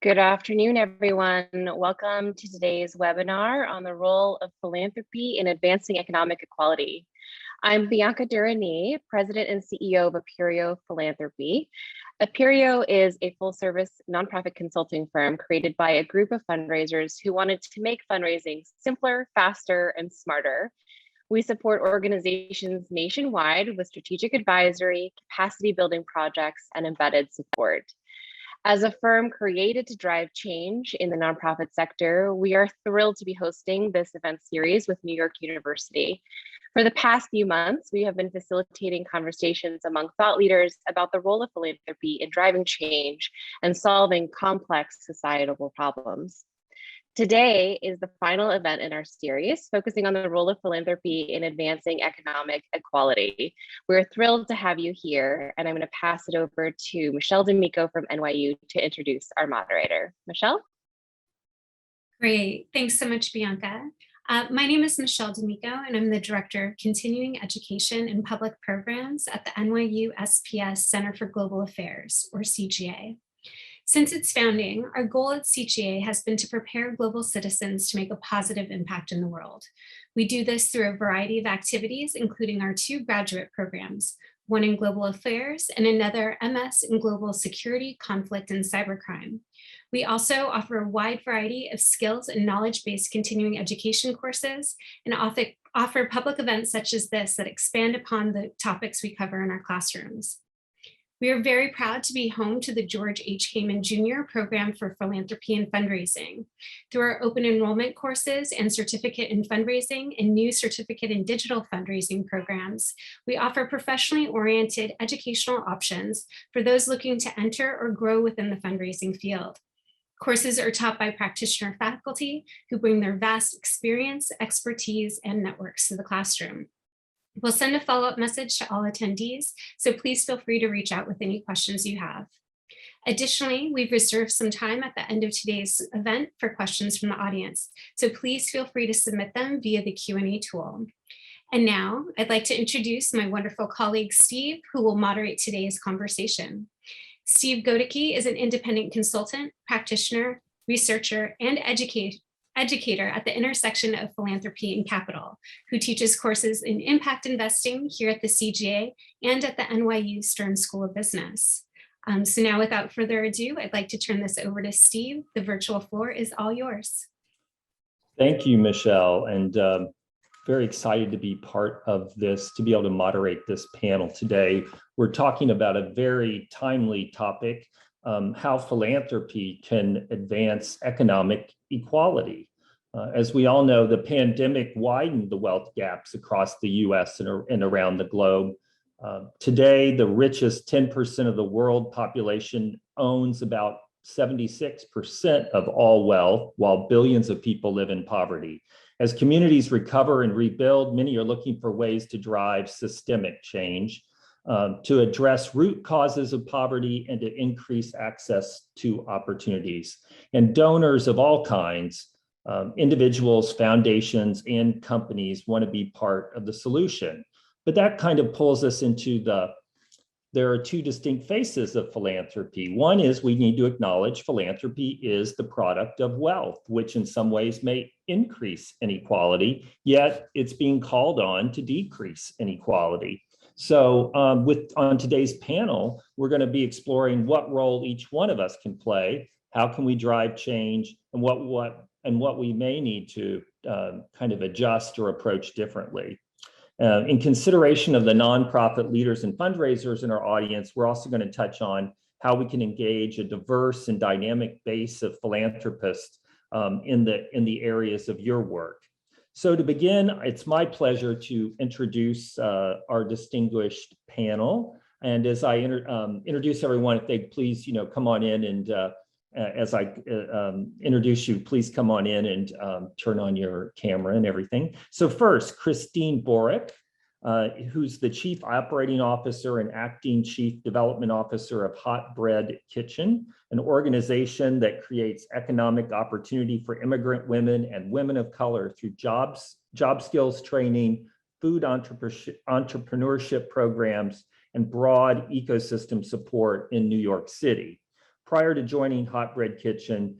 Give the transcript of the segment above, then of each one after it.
Good afternoon, everyone. Welcome to today's webinar on the role of philanthropy in advancing economic equality. I'm Bianca Durrani, President and CEO of Aperio Philanthropy. Aperio is a full-service nonprofit consulting firm created by a group of fundraisers who wanted to make fundraising simpler, faster, and smarter. We support organizations nationwide with strategic advisory, capacity building projects, and embedded support. As a firm created to drive change in the nonprofit sector, we are thrilled to be hosting this event series with New York University. For the past few months, we have been facilitating conversations among thought leaders about the role of philanthropy in driving change and solving complex societal problems. Today is the final event in our series, focusing on the role of philanthropy in advancing economic equality. We're thrilled to have you here, and I'm going to pass it over to Michelle DAmico from NYU to introduce our moderator. Michelle? Great, thanks so much, Bianca. My name is Michelle DAmico, and I'm the Director of Continuing Education and Public Programs at the NYU SPS Center for Global Affairs, or CGA. Since its founding, our goal at CGA has been to prepare global citizens to make a positive impact in the world. We do this through a variety of activities, including our two graduate programs, one in global affairs and another MS in global security, conflict, and cybercrime. We also offer a wide variety of skills and knowledge-based continuing education courses and offer public events such as this that expand upon the topics we cover in our classrooms. We are very proud to be home to the George H. Kamen Jr. Program for Philanthropy and Fundraising. Through our open enrollment courses and certificate in fundraising and new certificate in digital fundraising programs, we offer professionally oriented educational options for those looking to enter or grow within the fundraising field. Courses are taught by practitioner faculty who bring their vast experience, expertise, and networks to the classroom. We'll send a follow-up message to all attendees, so please feel free to reach out with any questions you have. Additionally, we've reserved some time at the end of today's event for questions from the audience, so please feel free to submit them via the Q&A tool. And now, I'd like to introduce my wonderful colleague, Steve, who will moderate today's conversation. Steve Godeke is an independent consultant, practitioner, researcher, and educator at the intersection of philanthropy and capital, who teaches courses in impact investing here at the CGA and at the NYU Stern School of Business. So now, without further ado, I'd like to turn this over to Steve. The virtual floor is all yours. Thank you, Michelle, and very excited to be part of this, to be able to moderate this panel today. We're talking about a very timely topic, how philanthropy can advance economic equality. As we all know, the pandemic widened the wealth gaps across the US and around the globe. Today, the richest 10% of the world population owns about 76% of all wealth, while billions of people live in poverty. As communities recover and rebuild, many are looking for ways to drive systemic change, to address root causes of poverty and to increase access to opportunities. And donors of all kinds, individuals, foundations, and companies want to be part of the solution. But that kind of pulls us into there are two distinct faces of philanthropy. One is we need to acknowledge philanthropy is the product of wealth, which in some ways may increase inequality, yet it's being called on to decrease inequality. So on today's panel, we're going to be exploring what role each one of us can play, how can we drive change, and what we may need to kind of adjust or approach differently. In consideration of the nonprofit leaders and fundraisers in our audience, we're also going to touch on how we can engage a diverse and dynamic base of philanthropists in the areas of your work. So to begin, it's my pleasure to introduce our distinguished panel. And as I introduce everyone, if they'd please, come on in, and as I introduce you, please come on in and turn on your camera and everything. So first, Kristine Borok, who's the Chief Operating Officer and Acting Chief Development Officer of Hot Bread Kitchen, an organization that creates economic opportunity for immigrant women and women of color through job skills training, food entrepreneurship programs, and broad ecosystem support in New York City. Prior to joining Hot Bread Kitchen,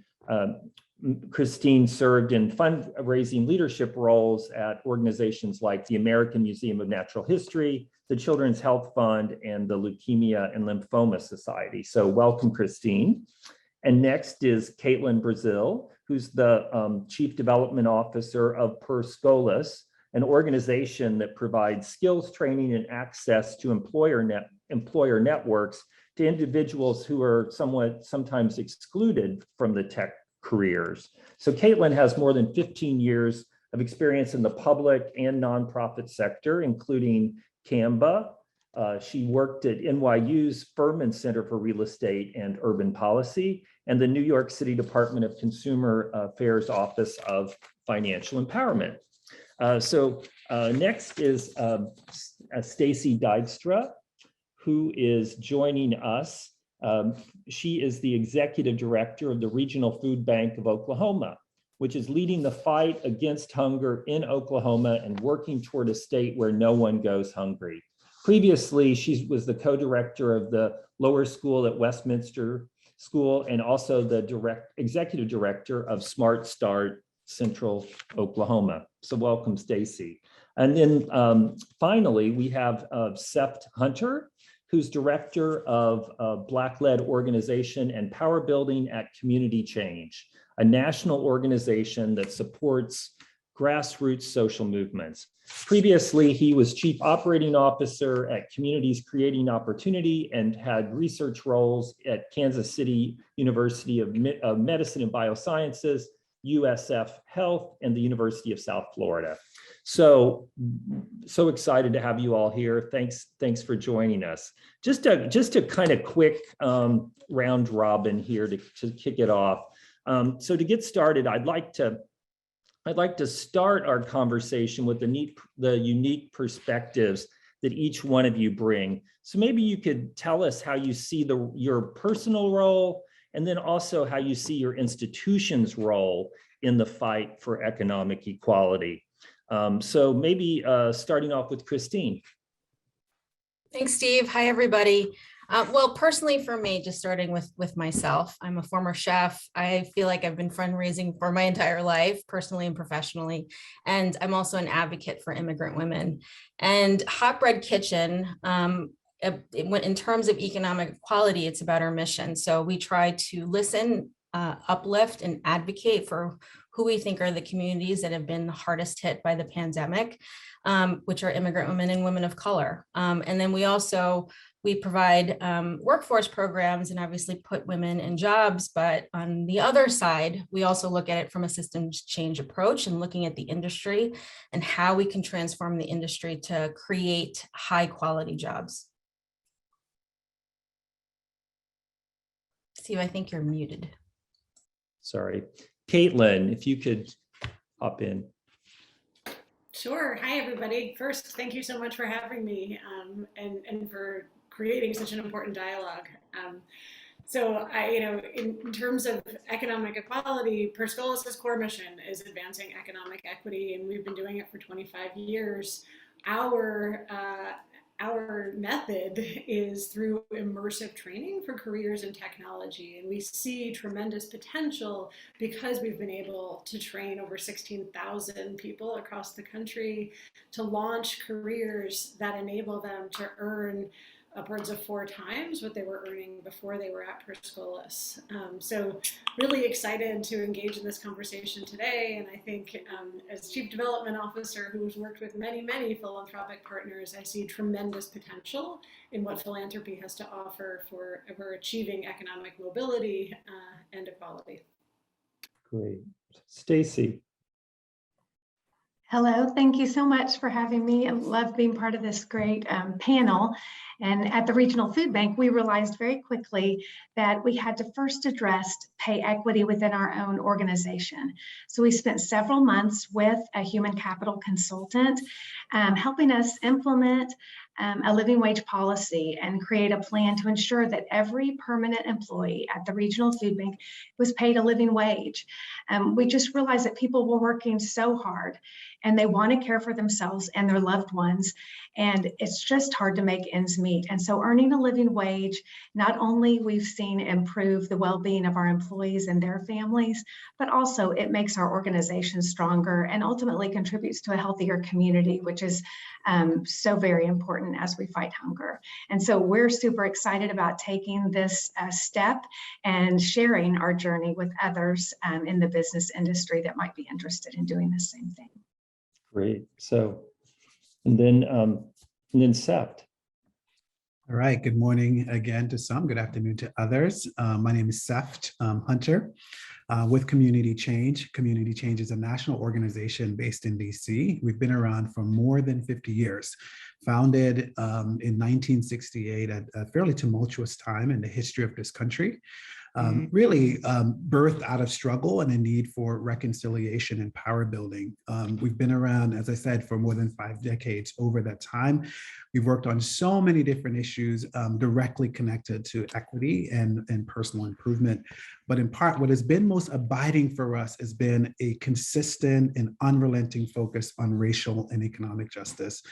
Kristine served in fundraising leadership roles at organizations like the American Museum of Natural History, the Children's Health Fund, and the Leukemia and Lymphoma Society. So welcome, Kristine. And next is Caitlin Brazil, who's the Chief Development Officer of Per Scholas, an organization that provides skills training and access to employer networks to individuals who are sometimes excluded from the tech careers. So Caitlin has more than 15 years of experience in the public and nonprofit sector, including Canva. She worked at NYU's Furman Center for Real Estate and Urban Policy and the New York City Department of Consumer Affairs Office of Financial Empowerment. Next is Stacy Dykstra, who is joining us. She is the Executive Director of the Regional Food Bank of Oklahoma, which is leading the fight against hunger in Oklahoma and working toward a state where no one goes hungry. Previously, she was the co-director of the lower school at Westminster School and also the executive director of Smart Start Central Oklahoma. So welcome, Stacy. And then finally, we have Seth Hunter, who's director of Black-led organization and power building at Community Change, a national organization that supports grassroots social movements. Previously, he was chief operating officer at Communities Creating Opportunity and had research roles at Kansas City University of Medicine and Biosciences, USF Health, and the University of South Florida. So excited to have you all here. Thanks for joining us. Just a kind of quick round robin here to kick it off. So to get started, I'd like to start our conversation with the unique perspectives that each one of you bring. So maybe you could tell us how you see your personal role, and then also how you see your institution's role in the fight for economic equality. So maybe starting off with Kristine. Thanks, Steve. Hi, everybody. Well, personally for me, just starting with myself, I'm a former chef. I feel like I've been fundraising for my entire life, personally and professionally. And I'm also an advocate for immigrant women. And Hot Bread Kitchen, in terms of economic equality, it's about our mission. So we try to listen, uplift, and advocate for who we think are the communities that have been the hardest hit by the pandemic, which are immigrant women and women of color. And then we provide workforce programs and obviously put women in jobs. But on the other side, we also look at it from a systems change approach and looking at the industry and how we can transform the industry to create high quality jobs. Steve, I think you're muted. Sorry. Caitlin, if you could hop in. Sure. Hi, everybody. First, thank you so much for having me and for creating such an important dialogue. In terms of economic equality, Per Scholas' core mission is advancing economic equity, and we've been doing it for 25 years. Our method is through immersive training for careers in technology, and we see tremendous potential because we've been able to train over 16,000 people across the country to launch careers that enable them to earn upwards of 4 times what they were earning before they were at Per Scholas. So really excited to engage in this conversation today. And I think as Chief Development Officer who's worked with many, many philanthropic partners, I see tremendous potential in what philanthropy has to offer for achieving economic mobility and equality. Great. Stacy. Hello, thank you so much for having me. I love being part of this great panel. And at the Regional Food Bank, we realized very quickly that we had to first address pay equity within our own organization. So we spent several months with a human capital consultant helping us implement a living wage policy and create a plan to ensure that every permanent employee at the Regional Food Bank was paid a living wage. We just realized that people were working so hard and they want to care for themselves and their loved ones. and it's just hard to make ends meet. And so earning a living wage, not only we've seen improve the well-being of our employees and their families, but also it makes our organization stronger and ultimately contributes to a healthier community, which is so very important as we fight hunger. And so we're super excited about taking this step and sharing our journey with others in the business industry that might be interested in doing the same thing. Great. So, and then Seth. All right, good morning again to some, good afternoon to others. My name is Seth Hunter with Community Change. Community Change is a national organization based in DC. We've been around for more than 50 years. Founded in 1968 at a fairly tumultuous time in the history of this country. Really birthed out of struggle and a need for reconciliation and power building. We've been around, as I said, for more than 5 decades. Over that time, we've worked on so many different issues directly connected to equity and personal improvement. But in part, what has been most abiding for us has been a consistent and unrelenting focus on racial and economic justice.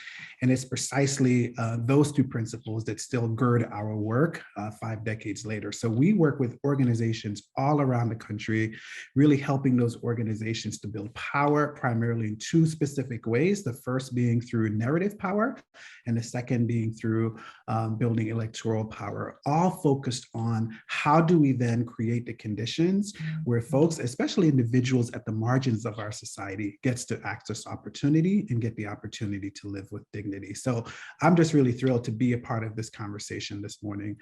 And it's precisely those 2 principles that still gird our work 5 decades later. So we work with organizations all around the country, really helping those organizations to build power, primarily in 2 specific ways. The first being through narrative power, and the second being through building electoral power, all focused on how do we then create the conditions where folks, especially individuals at the margins of our society, gets to access opportunity and get the opportunity to live with dignity. So I'm just really thrilled to be a part of this conversation this morning,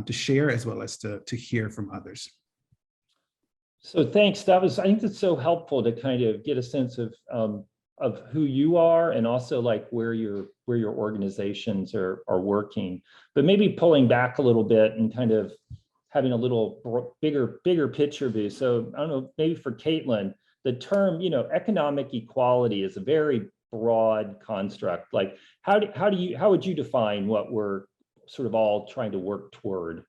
to share as well as to hear from others. So thanks. I think that's so helpful to kind of get a sense of who you are and also like where your organizations are working. But maybe pulling back a little bit and kind of having a little bigger picture view. So I don't know, maybe for Caitlin, the term, economic equality is a very broad construct. Like how would you define what we're sort of all trying to work toward?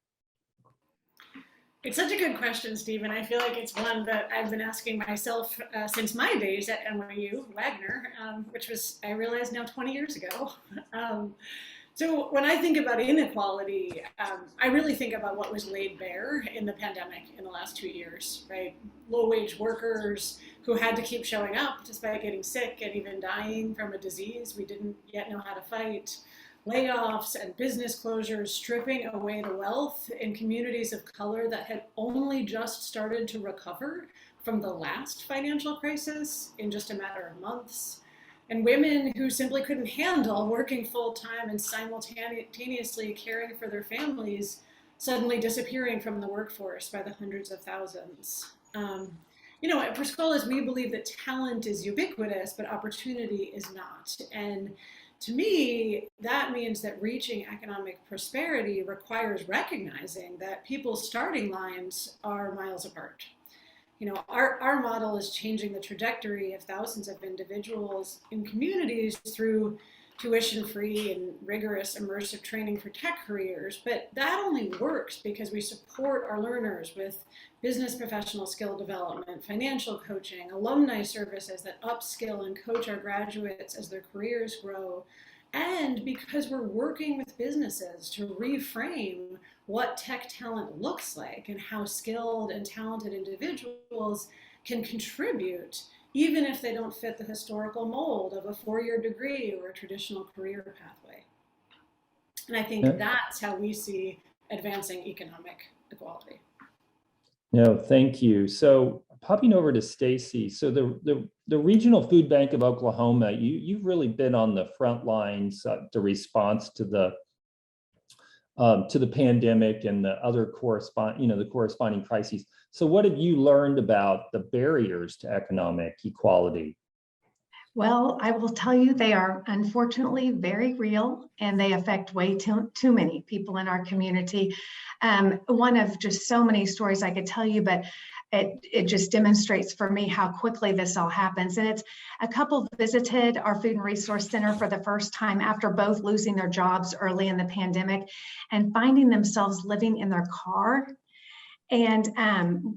It's such a good question, Steve, and I feel like it's one that I've been asking myself since my days at NYU, Wagner, which was, I realize now, 20 years ago. So when I think about inequality, I really think about what was laid bare in the pandemic in the last 2 years, right? Low-wage workers who had to keep showing up despite getting sick and even dying from a disease we didn't yet know how to fight. Layoffs and business closures stripping away the wealth in communities of color that had only just started to recover from the last financial crisis in just a matter of months. And women who simply couldn't handle working full-time and simultaneously caring for their families suddenly disappearing from the workforce by the hundreds of thousands. At Perscolas, we believe that talent is ubiquitous, but opportunity is not. And to me, that means that reaching economic prosperity requires recognizing that people's starting lines are miles apart. Our model is changing the trajectory of thousands of individuals in communities through tuition-free and rigorous immersive training for tech careers, but that only works because we support our learners with business professional skill development, financial coaching, alumni services that upskill and coach our graduates as their careers grow, and because we're working with businesses to reframe what tech talent looks like and how skilled and talented individuals can contribute, even if they don't fit the historical mold of a 4-year degree or a traditional career pathway. And I think that's how we see advancing economic equality. No, thank you. So popping over to Stacy. So the Regional Food Bank of Oklahoma, you've really been on the front lines, the response to the pandemic and the other corresponding crises. So what have you learned about the barriers to economic equality? Well, I will tell you, they are unfortunately very real, and they affect way too many people in our community. One of just so many stories I could tell you, but it just demonstrates for me how quickly this all happens. And it's a couple visited our Food and Resource Center for the first time after both losing their jobs early in the pandemic and finding themselves living in their car. And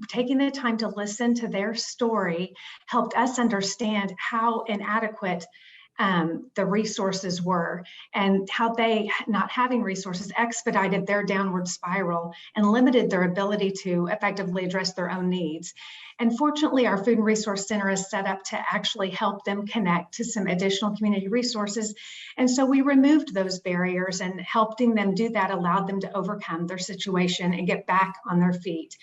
taking the time to listen to their story helped us understand how inadequate the resources were, and how they, not having resources, expedited their downward spiral and limited their ability to effectively address their own needs. And fortunately, our Food and Resource Center is set up to actually help them connect to some additional community resources. And so we removed those barriers, and helping them do that allowed them to overcome their situation and get back on their feet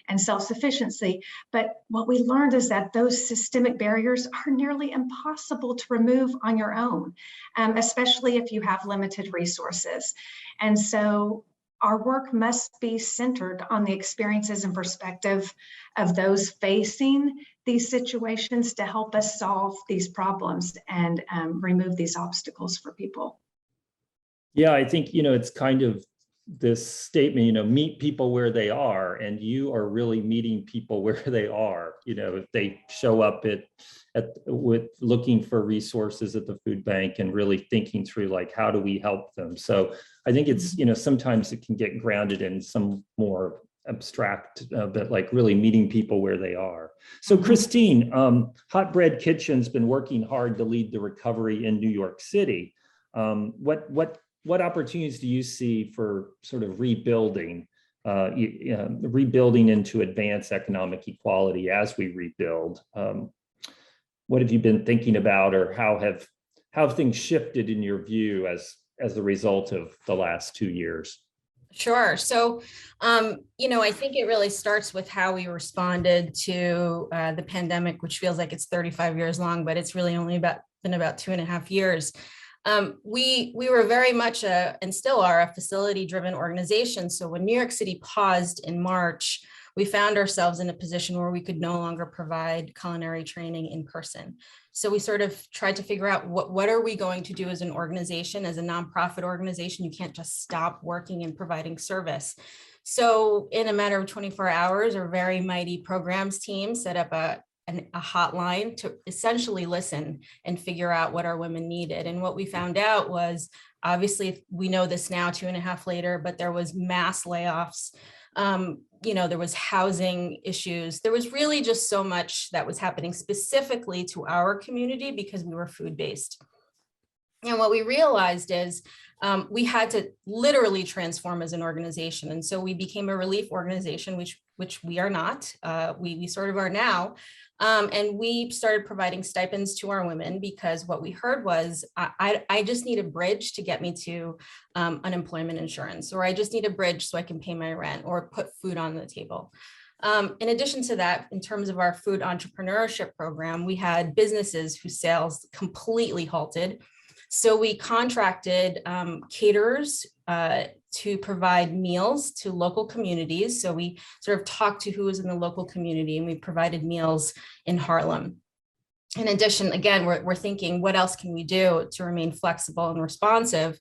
and self-sufficiency. But what we learned is that those systemic barriers are nearly impossible to remove on your own, especially if you have limited resources. And so our work must be centered on the experiences and perspective of those facing these situations to help us solve these problems and remove these obstacles for people. Yeah, I think, it's kind of this statement, meet people where they are, and you are really meeting people where they are. If they show up with looking for resources at the food bank and really thinking through, like, how do we help them? So I think it's, sometimes it can get grounded in some more abstract, but like really meeting people where they are. So Kristine, Hot Bread Kitchen's been working hard to lead the recovery in New York City. What opportunities do you see for sort of rebuilding into advanced economic equality as we rebuild? What have you been thinking about, or how have things shifted in your view as a result of the last 2 years? Sure. So, I think it really starts with how we responded to the pandemic, which feels like it's 35 years long, but it's really only been about 2.5 years. We were very much and still are a facility-driven organization. So when New York City paused in March, we found ourselves in a position where we could no longer provide culinary training in person. So we sort of tried to figure out what are we going to do as an organization, as a nonprofit organization. You can't just stop working and providing service. So in a matter of 24 hours, our very mighty programs team set up a hotline to essentially listen and figure out what our women needed. And what we found out was, obviously, we know this now 2.5 later, but there was mass layoffs. There was housing issues. There was really just so much that was happening specifically to our community because we were food-based. And what we realized is we had to literally transform as an organization. And so we became a relief organization, which we are not. We sort of are now. And we started providing stipends to our women because what we heard was, I just need a bridge to get me to unemployment insurance, or I just need a bridge so I can pay my rent or put food on the table. In addition to that, in terms of our food entrepreneurship program, we had businesses whose sales completely halted. So we contracted caterers to provide meals to local communities. So we sort of talked to who was in the local community, and we provided meals in Harlem. In addition, again, we're thinking, what else can we do to remain flexible and responsive?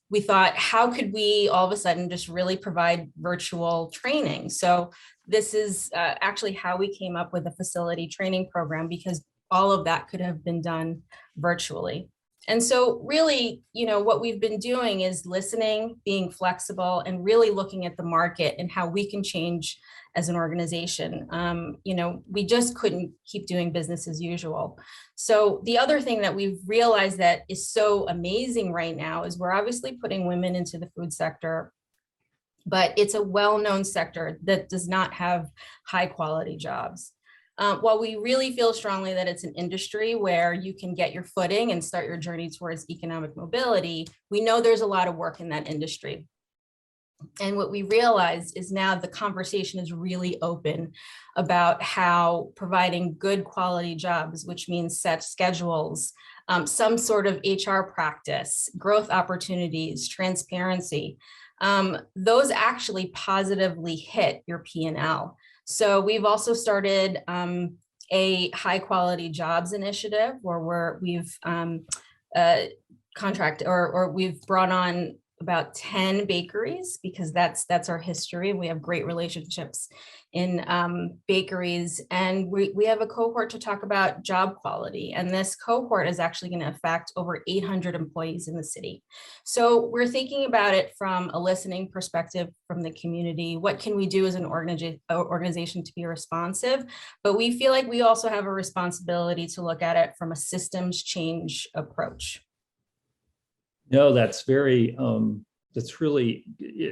We thought, how could we all of a sudden just really provide virtual training? So this is actually how we came up with a facility training program, because all of that could have been done virtually. And so really, what we've been doing is listening, being flexible, and really looking at the market and how we can change as an organization. We just couldn't keep doing business as usual. So the other thing that we've realized that is so amazing right now is we're obviously putting women into the food sector, but it's a well-known sector that does not have high quality jobs. While we really feel strongly that it's an industry where you can get your footing and start your journey towards economic mobility, we know there's a lot of work in that industry. And what we realized is now the conversation is really open about how providing good quality jobs, which means set schedules, some sort of HR practice, growth opportunities, transparency, those actually positively hit your P&L. So we've also started a high quality jobs initiative where we've we've brought on about 10 bakeries because that's our history. We have great relationships in bakeries, and we have a cohort to talk about job quality. And this cohort is actually going to affect over 800 employees in the city. So we're thinking about it from a listening perspective from the community. What can we do as an organization to be responsive? But we feel like we also have a responsibility to look at it from a systems change approach. No, that's very, that's really,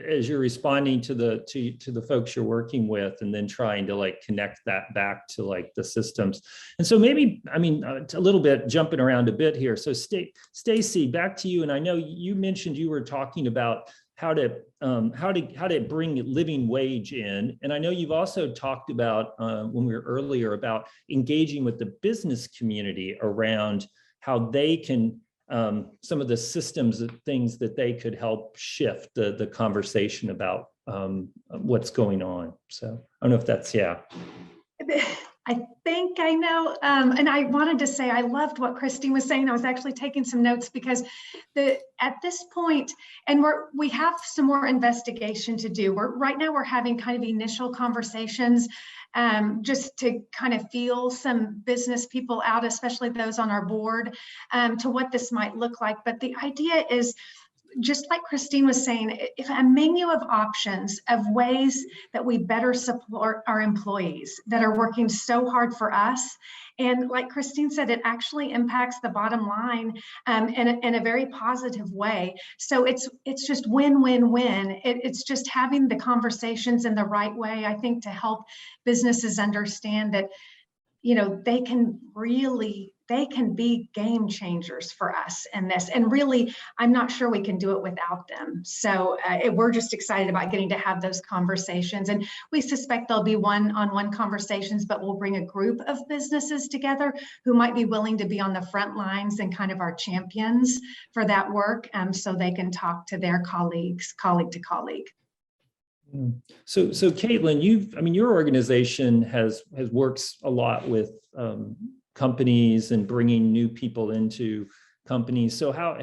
as you're responding to the folks you're working with, and then trying to like connect that back to like the systems. And so maybe, I mean, a little bit jumping around a bit here. So Stacy, back to you. And I know you mentioned you were talking about how to bring living wage in. And I know you've also talked about when we were earlier about engaging with the business community around how they can some of the systems of things that they could help shift the conversation about what's going on. So I don't know if that's, yeah. I think I know. And I wanted to say, I loved what Kristine was saying. I was actually taking some notes because at this point, and we have some more investigation to do. Right now we're having kind of initial conversations just to kind of feel some business people out, especially those on our board, to what this might look like. But the idea is, just like Kristine was saying, if a menu of options of ways that we better support our employees that are working so hard for us. And like Kristine said, it actually impacts the bottom line in a very positive way. So it's just win-win-win. It's just having the conversations in the right way, I think, to help businesses understand that, you know, they can be game changers for us in this. And really, I'm not sure we can do it without them. So we're just excited about getting to have those conversations. And we suspect there'll be one-on-one conversations, but we'll bring a group of businesses together who might be willing to be on the front lines and kind of our champions for that work, so they can talk to their colleagues, colleague to colleague. So Caitlin, your organization has works a lot with companies and bringing new people into companies. So how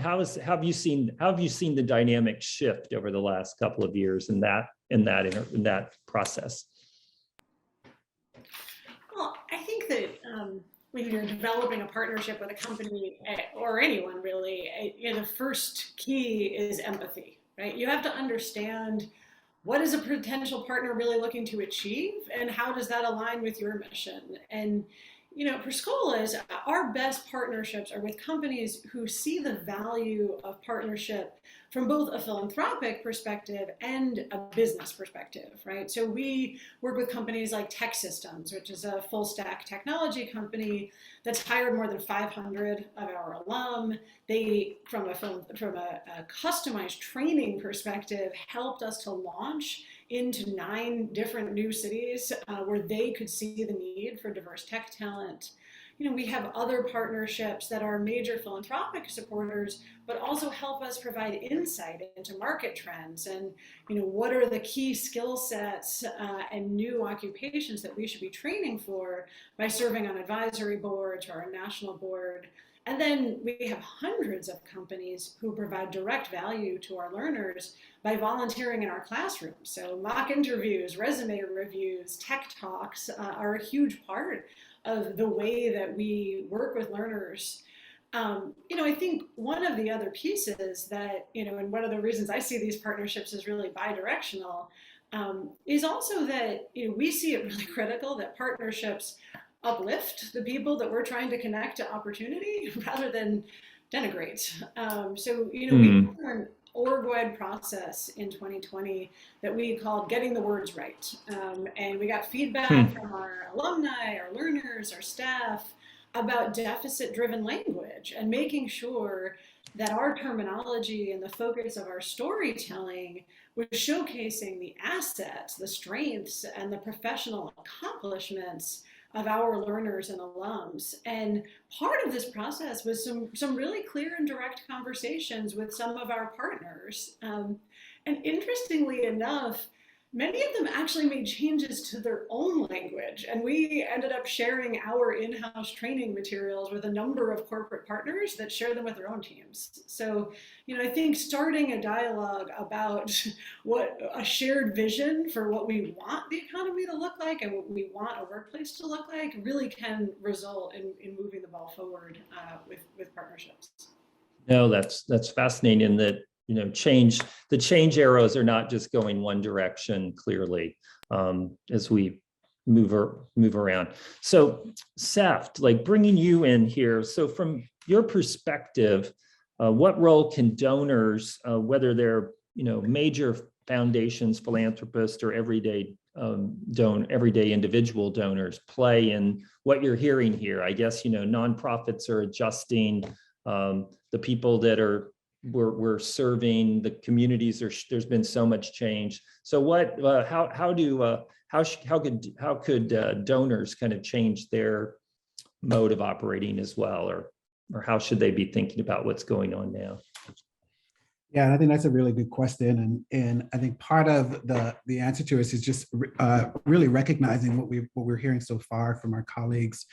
have you seen the dynamic shift over the last couple of years in that process? Well, I think that when you're developing a partnership with a company or anyone really, the first key is empathy, right? You have to understand, what is a potential partner really looking to achieve, and how does that align with your mission? And for scholars, our best partnerships are with companies who see the value of partnership from both a philanthropic perspective and a business perspective, right? So we work with companies like Tech Systems, which is a full stack technology company that's hired more than 500 of our alum. They, from a customized training perspective, helped us to launch into 9 different new cities where they could see the need for diverse tech talent. We have other partnerships that are major philanthropic supporters, but also help us provide insight into market trends and, what are the key skill sets and new occupations that we should be training for by serving on advisory boards or our national board. And then we have hundreds of companies who provide direct value to our learners by volunteering in our classrooms. So mock interviews, resume reviews, tech talks are a huge part of the way that we work with learners. I think one of the other pieces that, and one of the reasons I see these partnerships as really bi-directional is also that, we see it really critical that partnerships uplift the people that we're trying to connect to opportunity rather than denigrate. We went through an org-wide process in 2020 that we called Getting the Words Right. And we got feedback from our alumni, our learners, our staff about deficit-driven language and making sure that our terminology and the focus of our storytelling was showcasing the assets, the strengths, and the professional accomplishments of our learners and alums. And part of this process was some really clear and direct conversations with some of our partners. And interestingly enough, many of them actually made changes to their own language. And we ended up sharing our in-house training materials with a number of corporate partners that share them with their own teams. So, I think starting a dialogue about what a shared vision for what we want the economy to look like and what we want a workplace to look like really can result in moving the ball forward with partnerships. No, that's fascinating that, the change arrows are not just going one direction clearly, as we move around. So Seft, like bringing you in here. So from your perspective, what role can donors, whether they're, major foundations, philanthropists, or everyday individual donors, play in what you're hearing here? I guess, nonprofits are adjusting, the people that we're serving, the communities, there's been so much change. So how could donors kind of change their mode of operating as well, or how should they be thinking about what's going on now? Yeah, I think that's a really good question, and I think part of the answer to it is just really recognizing what we're hearing so far from our colleagues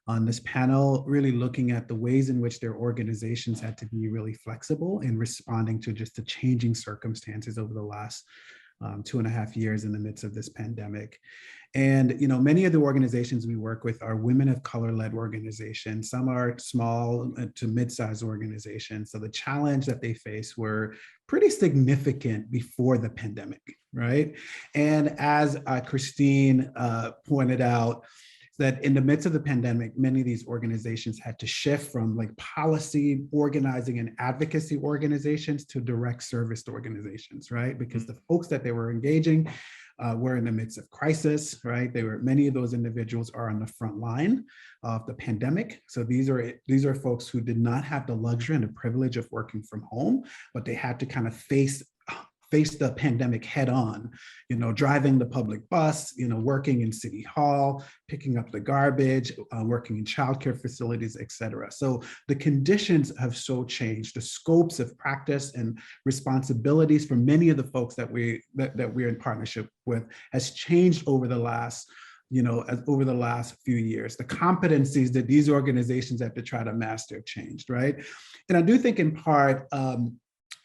on this panel, really looking at the ways in which their organizations had to be really flexible in responding to just the changing circumstances over the last 2.5 years in the midst of this pandemic. And many of the organizations we work with are women of color-led organizations. Some are small to mid-sized organizations. So the challenge that they face were pretty significant before the pandemic, right? And as Kristine pointed out, that in the midst of the pandemic, many of these organizations had to shift from like policy organizing and advocacy organizations to direct service organizations, right? Because the folks that they were engaging were in the midst of crisis, right? Many of those individuals are on the front line of the pandemic. So these are folks who did not have the luxury and the privilege of working from home, but they had to kind of face the pandemic head on, driving the public bus, working in City Hall, picking up the garbage, working in childcare facilities, et cetera. So the conditions have so changed. The scopes of practice and responsibilities for many of the folks that we're in partnership with has changed over the last few years. The competencies that these organizations have to try to master have changed, right? And I do think in part,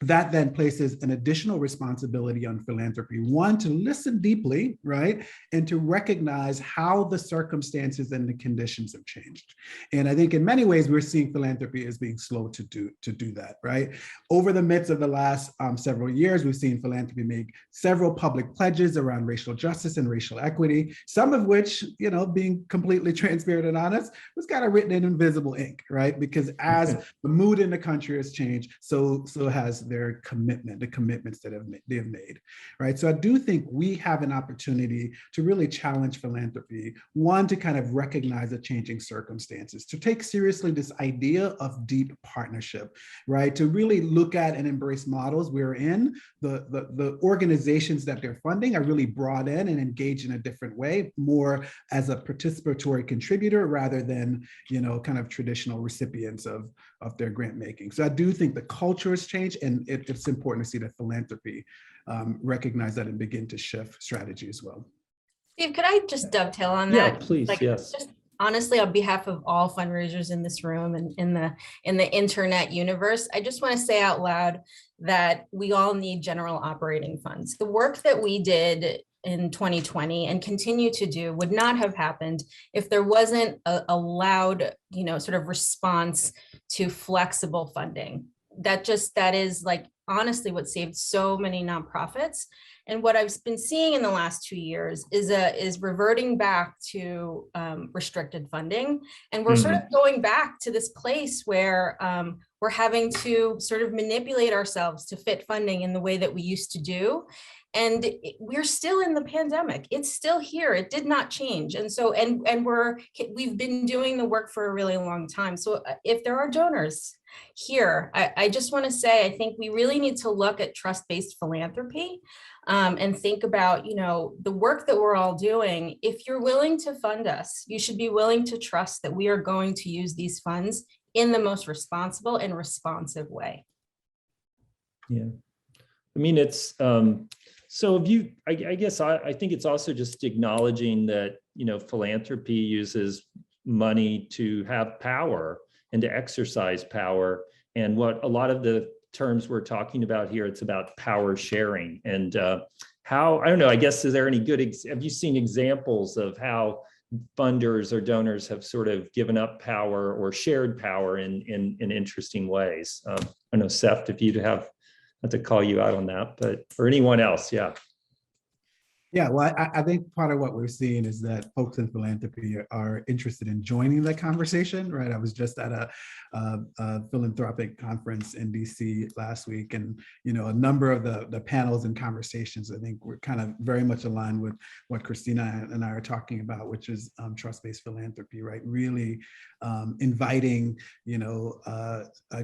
that then places an additional responsibility on philanthropy. One, to listen deeply, right? And to recognize how the circumstances and the conditions have changed. And I think in many ways, we're seeing philanthropy as being slow to do that, right? Over the midst of the last several years, we've seen philanthropy make several public pledges around racial justice and racial equity, some of which, being completely transparent and honest, was kind of written in invisible ink, right? Because as the mood in the country has changed, so has the commitments that they've made, right? So I do think we have an opportunity to really challenge philanthropy. One, to kind of recognize the changing circumstances, to take seriously this idea of deep partnership, right? To really look at and embrace models wherein the organizations that they're funding are really brought in and engaged in a different way, more as a participatory contributor rather than, kind of traditional recipients of their grant making. So I do think the culture has changed, and it's important to see that philanthropy recognize that and begin to shift strategy as well. Steve, could I just dovetail on that? Yeah, please, yes. Just honestly, on behalf of all fundraisers in this room and in the internet universe, I just want to say out loud that we all need general operating funds. The work that we did in 2020 and continue to do would not have happened if there wasn't a loud, sort of response to flexible funding. That is like honestly what saved so many nonprofits. And what I've been seeing in the last 2 years is reverting back to restricted funding. And we're sort of going back to this place where we're having to sort of manipulate ourselves to fit funding in the way that we used to do. And we're still in the pandemic. It's still here. It did not change. And so, and we've been doing the work for a really long time. So if there are donors here, I just want to say, I think we really need to look at trust-based philanthropy and think about, the work that we're all doing. If you're willing to fund us, you should be willing to trust that we are going to use these funds in the most responsible and responsive way. Yeah. I mean, it's So have you, I guess I think it's also just acknowledging that, philanthropy uses money to have power and to exercise power. And what a lot of the terms we're talking about here, it's about power sharing. And how, I don't know, I guess, is there any good, have you seen examples of how funders or donors have sort of given up power or shared power in interesting ways? I don't know, Seth, if you'd have, not to call you out on that, but, or anyone else, yeah. Yeah, well, I think part of what we're seeing is that folks in philanthropy are interested in joining the conversation, right? I was just at a philanthropic conference in DC last week, and a number of the panels and conversations, I think, were kind of very much aligned with what Kristine and I are talking about, which is trust-based philanthropy, right? Really inviting,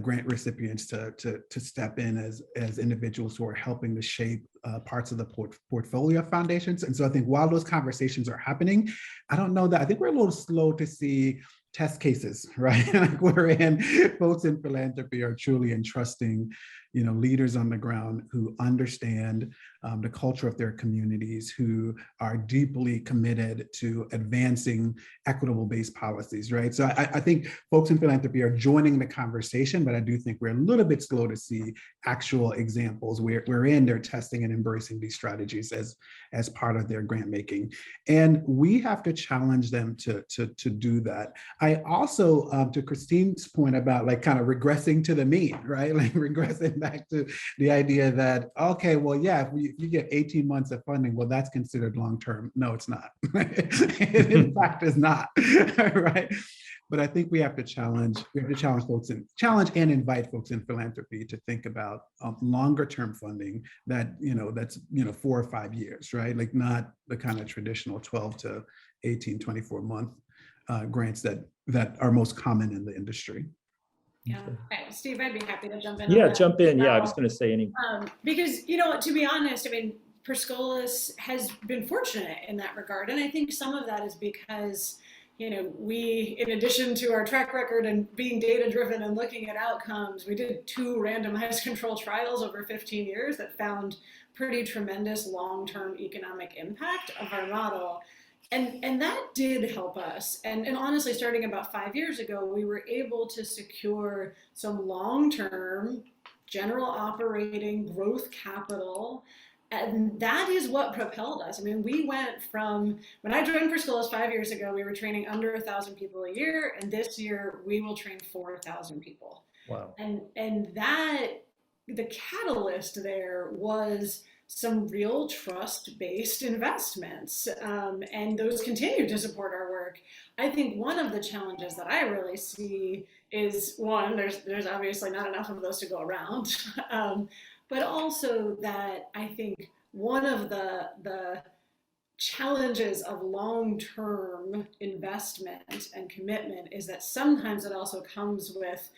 grant recipients to step in as individuals who are helping to shape parts of the portfolio foundations. And so I think while those conversations are happening, I don't know that, I think we're a little slow to see test cases, right? Like wherein folks in philanthropy are truly entrusting, leaders on the ground who understand the culture of their communities, who are deeply committed to advancing equitable-based policies, right? So I think folks in philanthropy are joining the conversation, but I do think we're a little bit slow to see actual examples wherein they're testing and embracing these strategies as part of their grant making. And we have to challenge them to do that. I also, to Kristine's point about like kind of regressing to the mean, right? Like regressing back to the idea that, okay, well, yeah, if you get 18 months of funding, well, that's considered long-term. No, it's not. It in fact is not, right? But I think we have to challenge folks and invite folks in philanthropy to think about longer term funding that, that's, 4 or 5 years, right? Like not the kind of traditional 12 to 18, 24 month grants that are most common in the industry. Yeah, Steve, I'd be happy to jump in. Yeah, jump in. Yeah, I was going to say any. Because, to be honest, I mean, Perscolis has been fortunate in that regard. And I think some of that is because, we, in addition to our track record and being data driven and looking at outcomes, we did 2 randomized controlled trials over 15 years that found pretty tremendous long-term economic impact of our model. And that did help us. And honestly, starting about 5 years ago, we were able to secure some long-term general operating growth capital. And that is what propelled us. I mean, we went from, when I joined Perscolis 5 years ago, we were training under 1,000 people a year. And this year we will train 4,000 people. Wow. And that, the catalyst there was some real trust-based investments, and those continue to support our work. I think one of the challenges that I really see is, one, there's obviously not enough of those to go around, but also that I think one of the challenges of long-term investment and commitment is that sometimes it also comes with,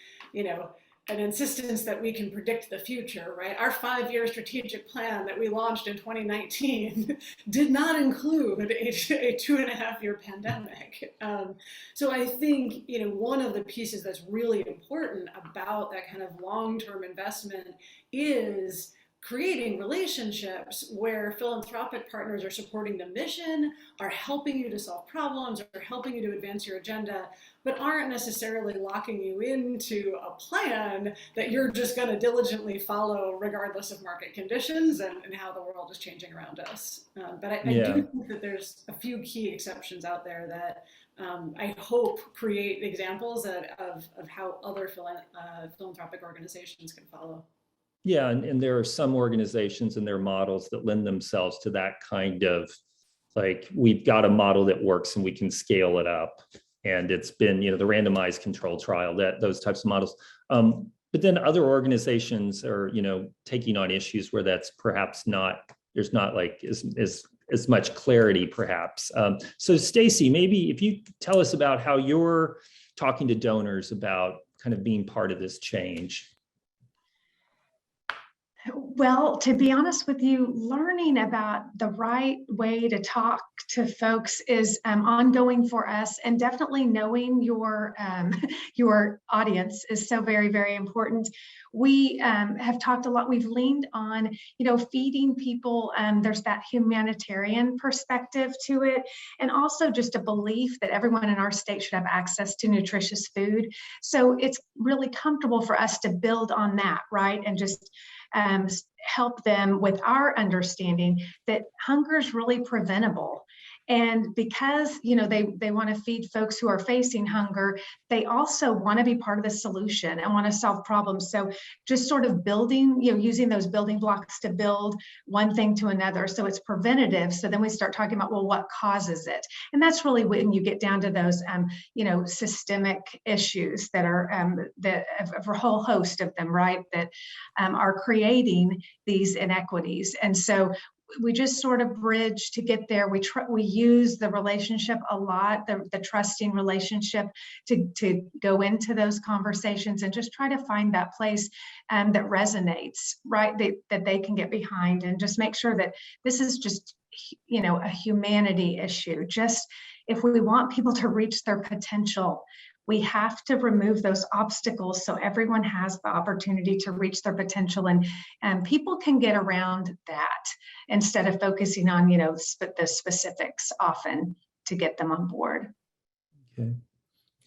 an insistence that we can predict the future, right? Our 5-year strategic plan that we launched in 2019 did not include a 2.5-year pandemic. So I think, one of the pieces that's really important about that kind of long-term investment is creating relationships where philanthropic partners are supporting the mission, are helping you to solve problems, or helping you to advance your agenda, but aren't necessarily locking you into a plan that you're just going to diligently follow regardless of market conditions and how the world is changing around us. But I do think that there's a few key exceptions out there that I hope create examples of how other philanthropic organizations can follow. Yeah, and there are some organizations and their models that lend themselves to that kind of, like, we've got a model that works and we can scale it up. And it's been, the randomized control trial, those types of models. But then other organizations are, taking on issues where that's perhaps not, there's not like as much clarity perhaps. So Stacy, maybe if you tell us about how you're talking to donors about kind of being part of this change. Well, to be honest with you, learning about the right way to talk to folks is ongoing for us, and definitely knowing your your audience is so very, very important. We have talked a lot. We've leaned on, feeding people. There's that humanitarian perspective to it, and also just a belief that everyone in our state should have access to nutritious food. So it's really comfortable for us to build on that, right? And just help them with our understanding that hunger is really preventable. And because they want to feed folks who are facing hunger, they also want to be part of the solution and want to solve problems. So just sort of building, using those building blocks to build one thing to another. So it's preventative. So then we start talking about, well, what causes it? And that's really when you get down to those systemic issues that are that of a whole host of them, right, that are creating these inequities. And so we just sort of bridge to get there. We use the relationship a lot, the trusting relationship, to go into those conversations and just try to find that place that resonates, right, that they can get behind, and just make sure that this is just a humanity issue. Just if we want people to reach their potential, we have to remove those obstacles so everyone has the opportunity to reach their potential, and people can get around that instead of focusing on the specifics often to get them on board. Okay.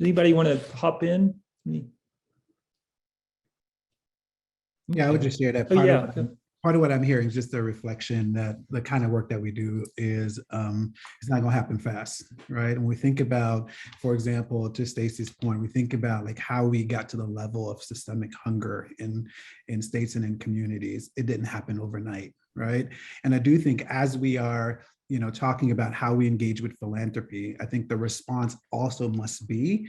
Anybody want to hop in? Yeah, I would just share that part of what I'm hearing is just a reflection that the kind of work that we do is it's not going to happen fast, right? And we think about, for example, to Stacey's point, we think about like how we got to the level of systemic hunger in states and in communities. It didn't happen overnight, right? And I do think as we are talking about how we engage with philanthropy, I think the response also must be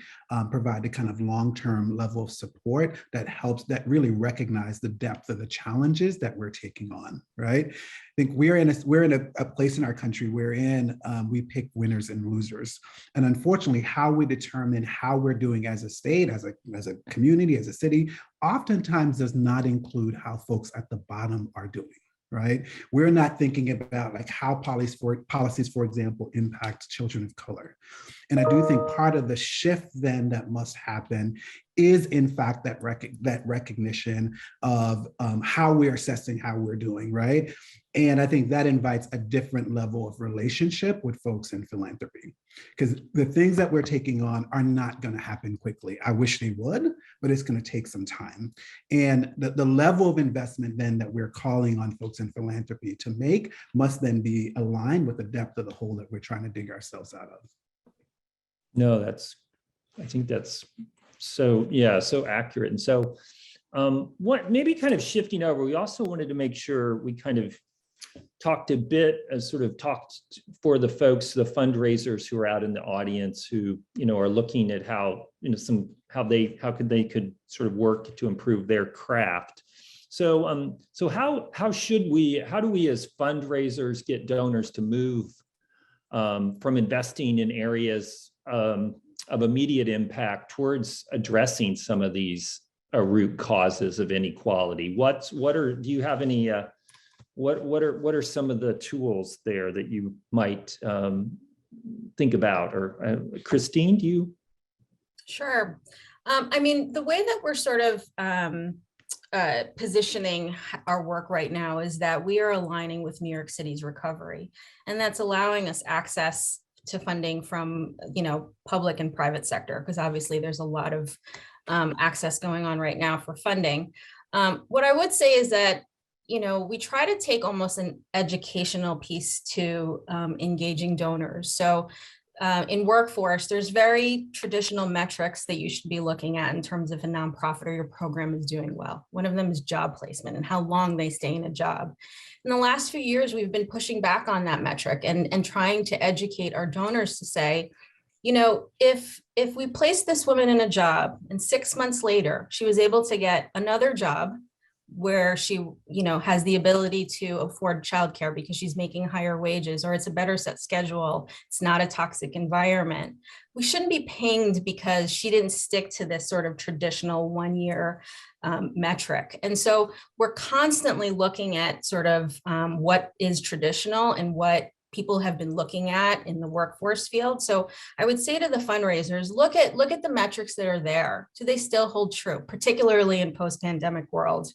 provide the kind of long-term level of support that helps, that really recognize the depth of the challenges that we're taking on, right? I think we're in a place in our country wherein we pick winners and losers. And unfortunately, how we determine how we're doing as a state, as a community, as a city, oftentimes does not include how folks at the bottom are doing. Right? We're not thinking about like how policies, for example, impact children of color. And I do think part of the shift then that must happen is in fact that recognition of how we're assessing how we're doing, right? And I think that invites a different level of relationship with folks in philanthropy, because the things that we're taking on are not going to happen quickly. I wish they would, but it's going to take some time. And the level of investment then that we're calling on folks in philanthropy to make must then be aligned with the depth of the hole that we're trying to dig ourselves out of. No, I think that's so accurate. And so what maybe kind of shifting over, we also wanted to make sure we kind of talked for the folks, the fundraisers who are out in the audience who, are looking at how, how they could sort of work to improve their craft. So, how do we as fundraisers get donors to move from investing in areas of immediate impact towards addressing some of these root causes of inequality? What are some of the tools there that you might think about? Or Kristine, do you? Sure. I mean, the way that we're sort of positioning our work right now is that we are aligning with New York City's recovery, and that's allowing us access to funding from, public and private sector, because obviously there's a lot of access going on right now for funding. What I would say is that, we try to take almost an educational piece to engaging donors. So in workforce, there's very traditional metrics that you should be looking at in terms of a nonprofit or your program is doing well. One of them is job placement and how long they stay in a job. In the last few years, we've been pushing back on that metric and trying to educate our donors to say, if we place this woman in a job and 6 months later, she was able to get another job where she, has the ability to afford childcare because she's making higher wages, or it's a better set schedule. It's not a toxic environment. We shouldn't be pinged because she didn't stick to this sort of traditional 1 year metric. And so we're constantly looking at sort of what is traditional and what people have been looking at in the workforce field. So I would say to the fundraisers, look at the metrics that are there. Do they still hold true, particularly in post-pandemic world?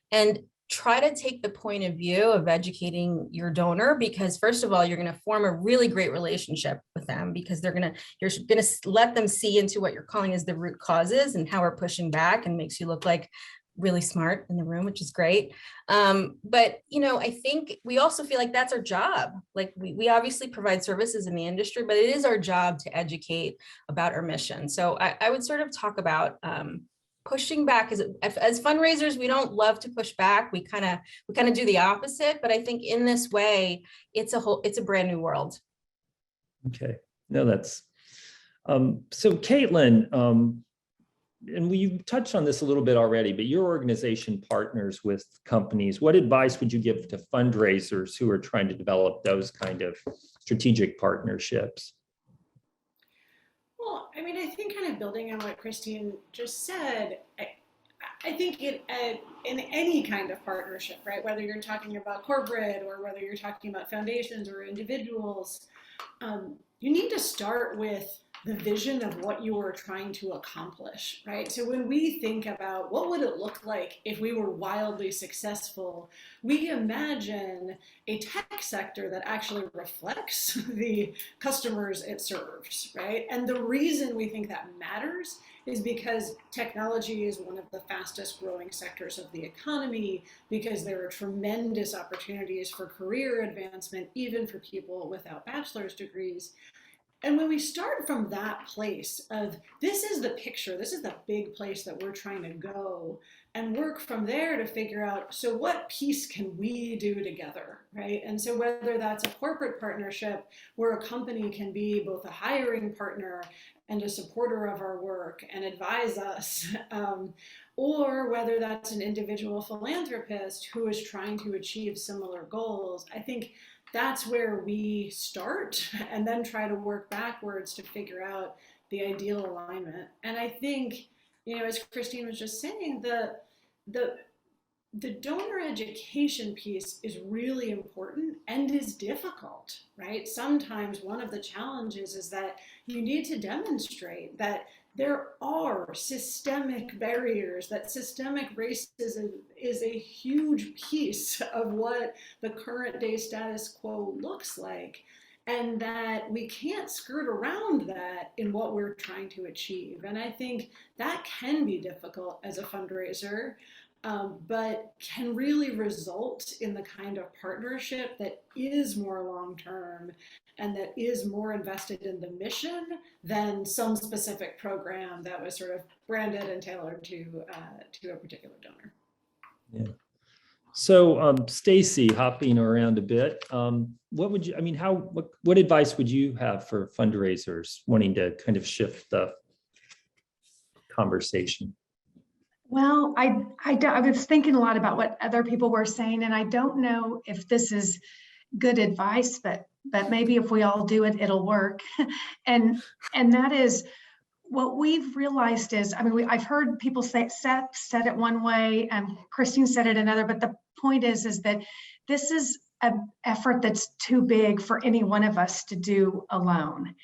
And try to take the point of view of educating your donor, because first of all, you're going to form a really great relationship with them, because you're going to let them see into what you're calling as the root causes and how we're pushing back, and makes you look like really smart in the room, which is great. But, I think we also feel like that's our job. Like we obviously provide services in the industry, but it is our job to educate about our mission. So I would sort of talk about pushing back. As fundraisers, we don't love to push back. We kind of do the opposite. But I think in this way, it's a brand new world. Okay, no, that's so Caitlin. And we've touched on this a little bit already, but your organization partners with companies. What advice would you give to fundraisers who are trying to develop those kind of strategic partnerships? Well, I mean, I think kind of building on what Kristine just said, I think in any kind of partnership, right, whether you're talking about corporate or whether you're talking about foundations or individuals, you need to start with the vision of what you are trying to accomplish, right? So when we think about what would it look like if we were wildly successful, we imagine a tech sector that actually reflects the customers it serves, right? And the reason we think that matters is because technology is one of the fastest growing sectors of the economy, because there are tremendous opportunities for career advancement, even for people without bachelor's degrees. And when we start from that place of this is the picture, this is the big place that we're trying to go, and work from there to figure out, so what piece can we do together, right? And so whether that's a corporate partnership where a company can be both a hiring partner and a supporter of our work and advise us, or whether that's an individual philanthropist who is trying to achieve similar goals, I think that's where we start and then try to work backwards to figure out the ideal alignment. And I think, as Kristine was just saying, the donor education piece is really important and is difficult, right? Sometimes one of the challenges is that you need to demonstrate that there are systemic barriers, that systemic racism is a huge piece of what the current day status quo looks like, and that we can't skirt around that in what we're trying to achieve. And I think that can be difficult as a fundraiser, but can really result in the kind of partnership that is more long-term and that is more invested in the mission than some specific program that was sort of branded and tailored to a particular donor. Yeah. So Stacy, hopping around a bit, what would you, what advice would you have for fundraisers wanting to kind of shift the conversation? Well, I was thinking a lot about what other people were saying, and I don't know if this is good advice, but maybe if we all do it, it'll work. and that is what we've realized is, I've heard people say said it one way, and Kristine said it another, but the point is that this is an effort that's too big for any one of us to do alone.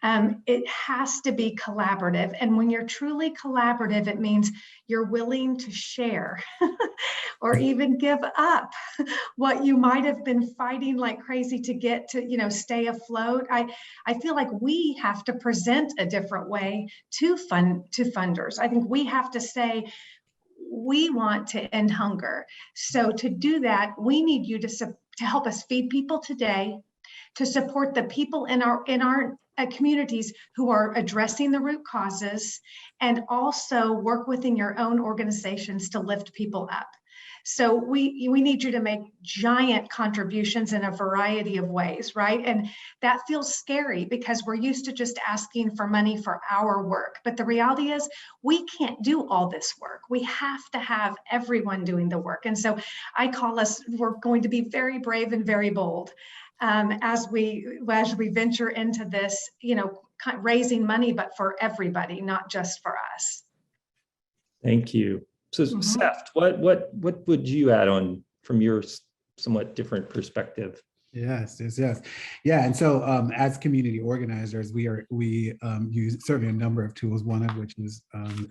It has to be collaborative. And when you're truly collaborative, it means you're willing to share or even give up what you might have been fighting like crazy to get to, stay afloat. I feel like we have to present a different way to funders. I think we have to say, we want to end hunger. So to do that, we need you to help us feed people today, to support the people in our communities who are addressing the root causes, and also work within your own organizations to lift people up. So we need you to make giant contributions in a variety of ways, right? And that feels scary because we're used to just asking for money for our work. But the reality is we can't do all this work. We have to have everyone doing the work. And so I call us, we're going to be very brave and very bold as we venture into this, raising money, but for everybody, not just for us. Thank you. So, Seth, what would you add on from your somewhat different perspective? Yes. Yeah. And so as community organizers, we use certainly a number of tools, one of which is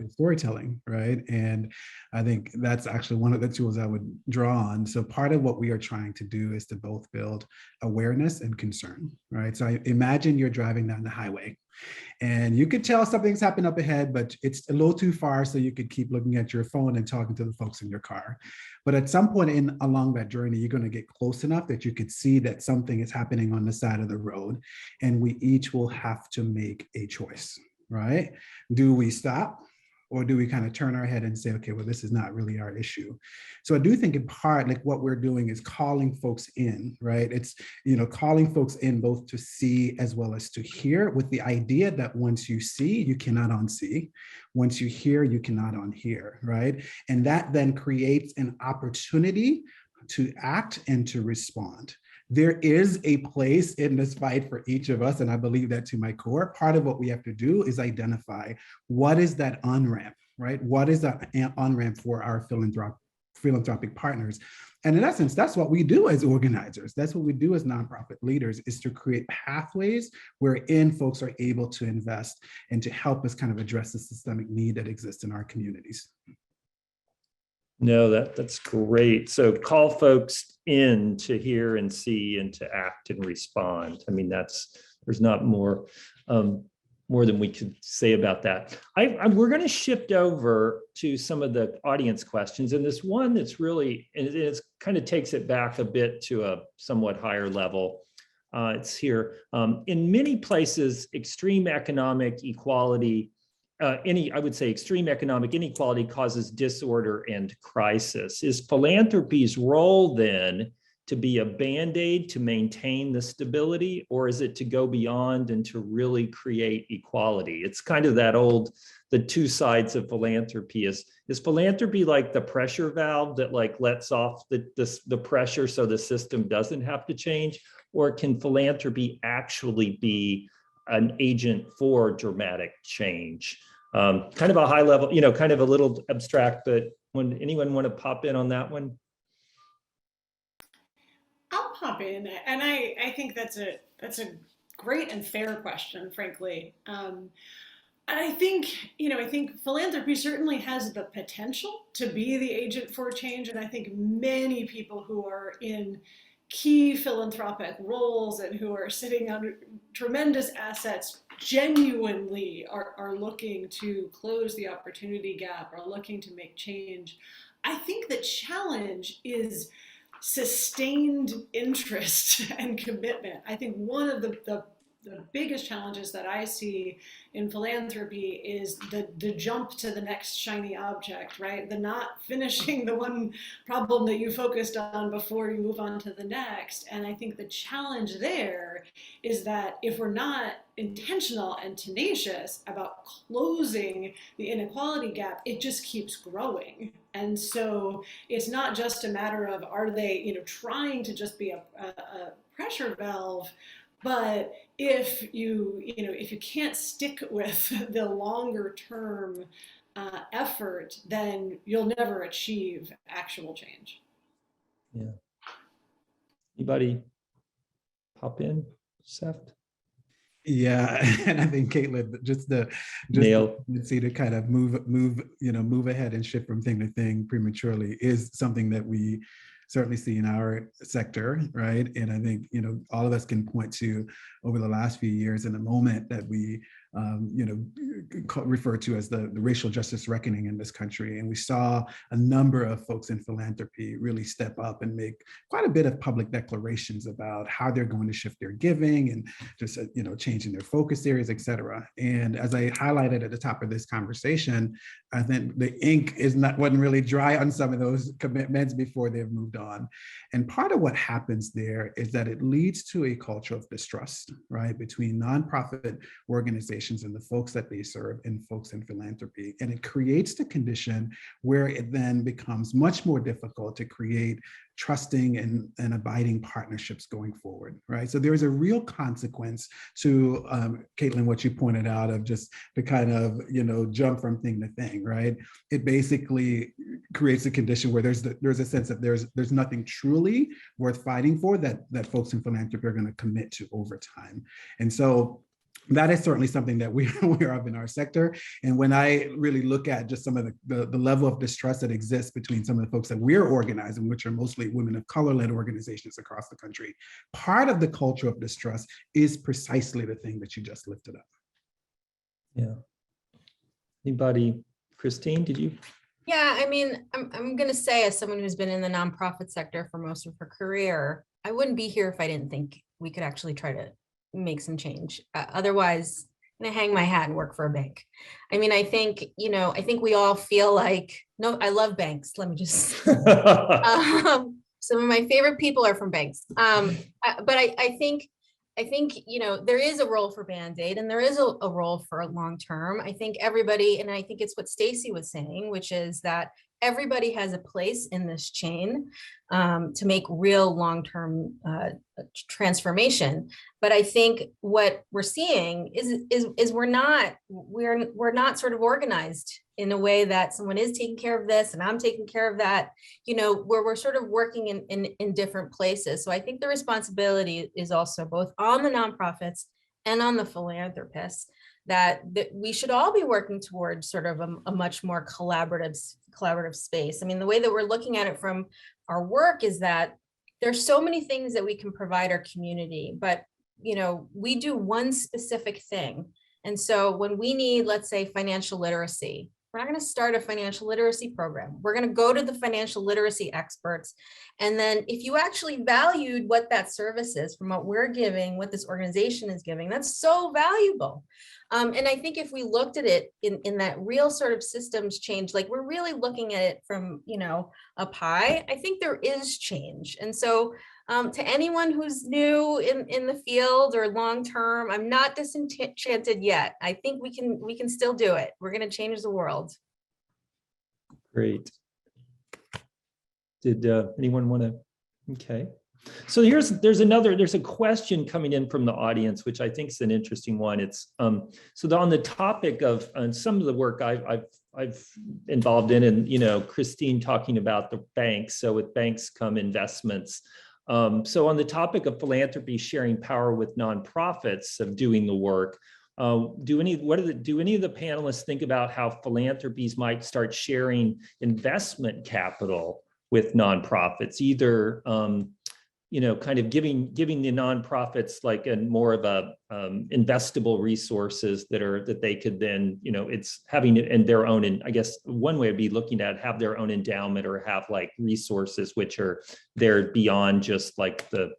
storytelling, right? And I think that's actually one of the tools I would draw on. So part of what we are trying to do is to both build awareness and concern, right? So I imagine you're driving down the highway and you could tell something's happened up ahead, but it's a little too far, so you could keep looking at your phone and talking to the folks in your car. But at some point along that journey, you're going to get close enough that you could see that something is happening on the side of the road, and we each will have to make a choice, right? Do we stop? Or do we kind of turn our head and say, okay, well, this is not really our issue? So I do think in part, like what we're doing is calling folks in, right? It's, calling folks in both to see as well as to hear, with the idea that once you see, you cannot unsee. Once you hear, you cannot unhear, right? And that then creates an opportunity to act and to respond. There is a place in this fight for each of us, and I believe that to my core. Part of what we have to do is identify what is that on-ramp, right? What is that on-ramp for our philanthropic partners? And in essence, that's what we do as organizers. That's what we do as nonprofit leaders, is to create pathways wherein folks are able to invest and to help us kind of address the systemic need that exists in our communities. No, that's great. So call folks in to hear and see and to act and respond. I mean, there's not more than we could say about that. We're going to shift over to some of the audience questions, and this one that's really, and it's kind of takes it back a bit to a somewhat higher level. It's here. In many places, extreme economic equality. Extreme economic inequality causes disorder and crisis. Is philanthropy's role then to be a Band-Aid to maintain the stability, or is it to go beyond and to really create equality? It's kind of that old, the two sides of philanthropy. Is philanthropy like the pressure valve that like lets off the pressure so the system doesn't have to change? Or can philanthropy actually be an agent for dramatic change? Kind of a high level, kind of a little abstract, but anyone want to pop in on that one? I'll pop in, and I think that's a great and fair question, frankly. And I think philanthropy certainly has the potential to be the agent for change, and I think many people who are in key philanthropic roles and who are sitting on tremendous assets genuinely are looking to close the opportunity gap, are looking to make change. I think the challenge is sustained interest and commitment. I think one of the biggest challenges that I see in philanthropy is the jump to the next shiny object, right? The not finishing the one problem that you focused on before you move on to the next. And I think the challenge there is that if we're not intentional and tenacious about closing the inequality gap, it just keeps growing. And so it's not just a matter of, are they, trying to just be a pressure valve, but if you can't stick with the longer term effort, then you'll never achieve actual change. Yeah. Anybody pop in, Seth? Yeah, and I think Caitlin, just the tendency to kind of move ahead and shift from thing to thing prematurely is something that we certainly see in our sector, right? And I think, all of us can point to over the last few years in a moment that we, refer to as the racial justice reckoning in this country. And we saw a number of folks in philanthropy really step up and make quite a bit of public declarations about how they're going to shift their giving and just, changing their focus areas, et cetera. And as I highlighted at the top of this conversation, I think the ink wasn't really dry on some of those commitments before they've moved on. And part of what happens there is that it leads to a culture of distrust, right, between nonprofit organizations and the folks that they serve and folks in philanthropy. And it creates the condition where it then becomes much more difficult to create trusting and abiding partnerships going forward, right? So there's a real consequence to, Caitlin, what you pointed out of just the kind of, jump from thing to thing, right? It basically creates a condition where there's a sense that there's nothing truly worth fighting for that folks in philanthropy are going to commit to over time. And so that is certainly something that we are of in our sector. And when I really look at just some of the level of distrust that exists between some of the folks that we're organizing, which are mostly women of color-led organizations across the country, part of the culture of distrust is precisely the thing that you just lifted up. Yeah. Anybody? Kristine, did you? Yeah, I mean, I'm going to say, as someone who's been in the nonprofit sector for most of her career, I wouldn't be here if I didn't think we could actually try to make some change. Otherwise, I'm gonna hang my hat and work for a bank. I mean, I think we all feel like, no, I love banks. Let me just, some of my favorite people are from banks. But I think, there is a role for Band-Aid and there is a role for long-term. I think everybody, and I think it's what Stacy was saying, which is that everybody has a place in this chain to make real long-term transformation. But I think what we're seeing is we're not sort of organized in a way that someone is taking care of this and I'm taking care of that, where we're sort of working in different places. So I think the responsibility is also both on the nonprofits and on the philanthropists, that we should all be working towards sort of a much more collaborative space. I mean, the way that we're looking at it from our work is that there's so many things that we can provide our community, but we do one specific thing. And so when we need, let's say, financial literacy, we're not going to start a financial literacy program. We're going to go to the financial literacy experts. And then if you actually valued what that service is from what we're giving, what this organization is giving, that's so valuable. And I think if we looked at it in that real sort of systems change, like we're really looking at it from, up high, I think there is change. And so to anyone who's new in the field or long-term, I'm not disenchanted yet. I think we can still do it. We're going to change the world. Great. Did anyone want to? Okay. So there's a question coming in from the audience, which I think is an interesting one. It's on the topic of some of the work I've involved in, and Kristine talking about the banks. So with banks come investments. So on the topic of philanthropy sharing power with nonprofits of doing the work, do any of the panelists think about how philanthropies might start sharing investment capital with nonprofits, either kind of giving the nonprofits like a more of a investable resources that they could then, it's having it in their own, and I guess one way would be looking at have their own endowment or have like resources which are there beyond just like the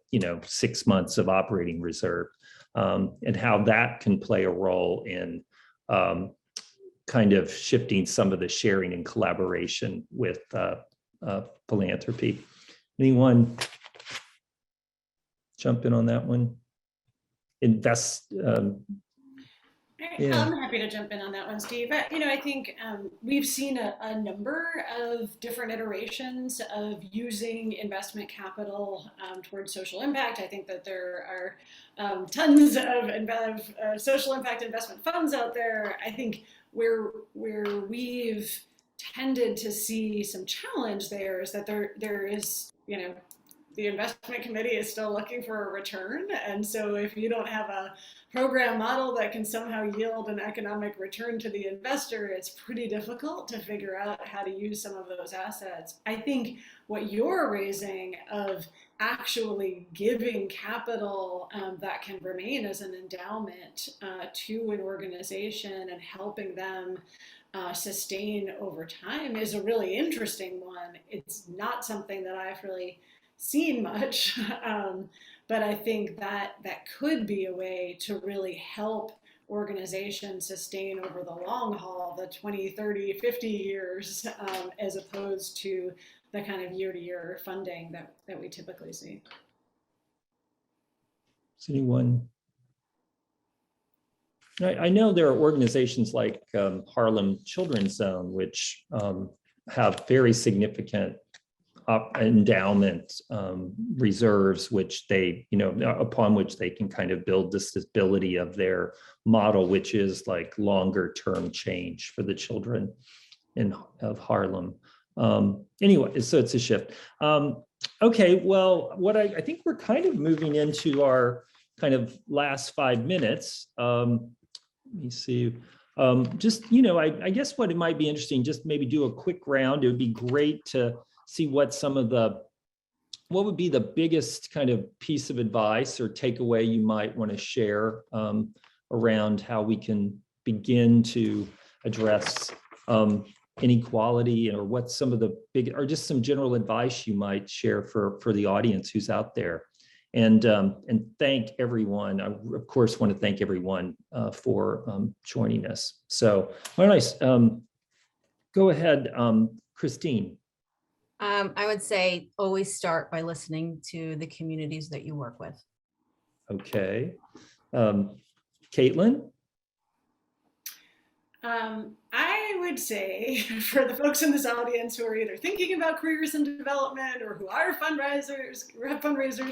6 months of operating reserve, and how that can play a role in kind of shifting some of the sharing and collaboration with philanthropy. Anyone jump in on that one? I'm happy to jump in on that one, Steve. I think we've seen a number of different iterations of using investment capital towards social impact. I think that there are tons of social impact investment funds out there. I think where we've tended to see some challenge there is that there is, the investment committee is still looking for a return. And so if you don't have a program model that can somehow yield an economic return to the investor, it's pretty difficult to figure out how to use some of those assets. I think what you're raising of actually giving capital that can remain as an endowment to an organization and helping them sustain over time is a really interesting one. It's not something that I've really seen much, but I think that that could be a way to really help organizations sustain over the long haul, the 20, 30, 50 years, as opposed to the kind of year-to-year funding that we typically see. Does anyone? I know there are organizations like Harlem Children's Zone, which have very significant endowment reserves, which they, upon which they can kind of build the stability of their model, which is like longer term change for the children of Harlem. Anyway, so it's a shift. Okay, well, what I think we're kind of moving into our kind of last 5 minutes. Let me see. Just, I guess what it might be interesting, just maybe do a quick round. It would be great to see what would be the biggest kind of piece of advice or takeaway you might want to share around how we can begin to address inequality, or what some of the big, or just some general advice you might share for the audience who's out there. And thank everyone. I, of course, want to thank everyone for joining us. So why don't I go ahead, Kristine. I would say always start by listening to the communities that you work with. Okay. Caitlin? I would say for the folks in this audience who are either thinking about careers and development or who are fundraisers,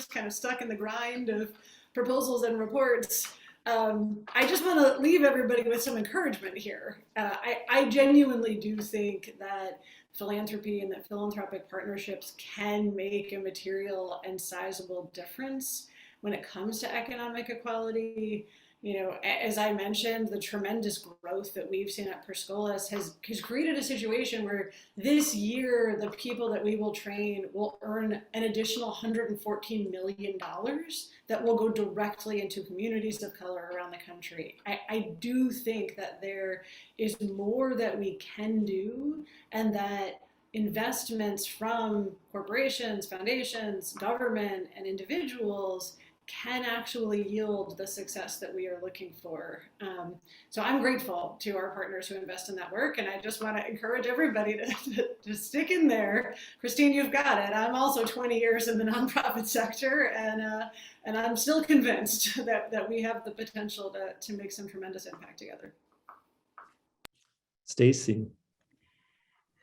kind of stuck in the grind of proposals and reports, I just want to leave everybody with some encouragement here. I genuinely do think that philanthropy and that philanthropic partnerships can make a material and sizable difference when it comes to economic equality. As I mentioned, the tremendous growth that we've seen at Perscolas has created a situation where this year, the people that we will train will earn an additional $114 million that will go directly into communities of color around the country. I do think that there is more that we can do, and that investments from corporations, foundations, government, and individuals can actually yield the success that we are looking for. So I'm grateful to our partners who invest in that work, and I just want to encourage everybody to stick in there. Kristine, you've got it. I'm also 20 years in the nonprofit sector, and I'm still convinced that we have the potential to make some tremendous impact together. Stacy.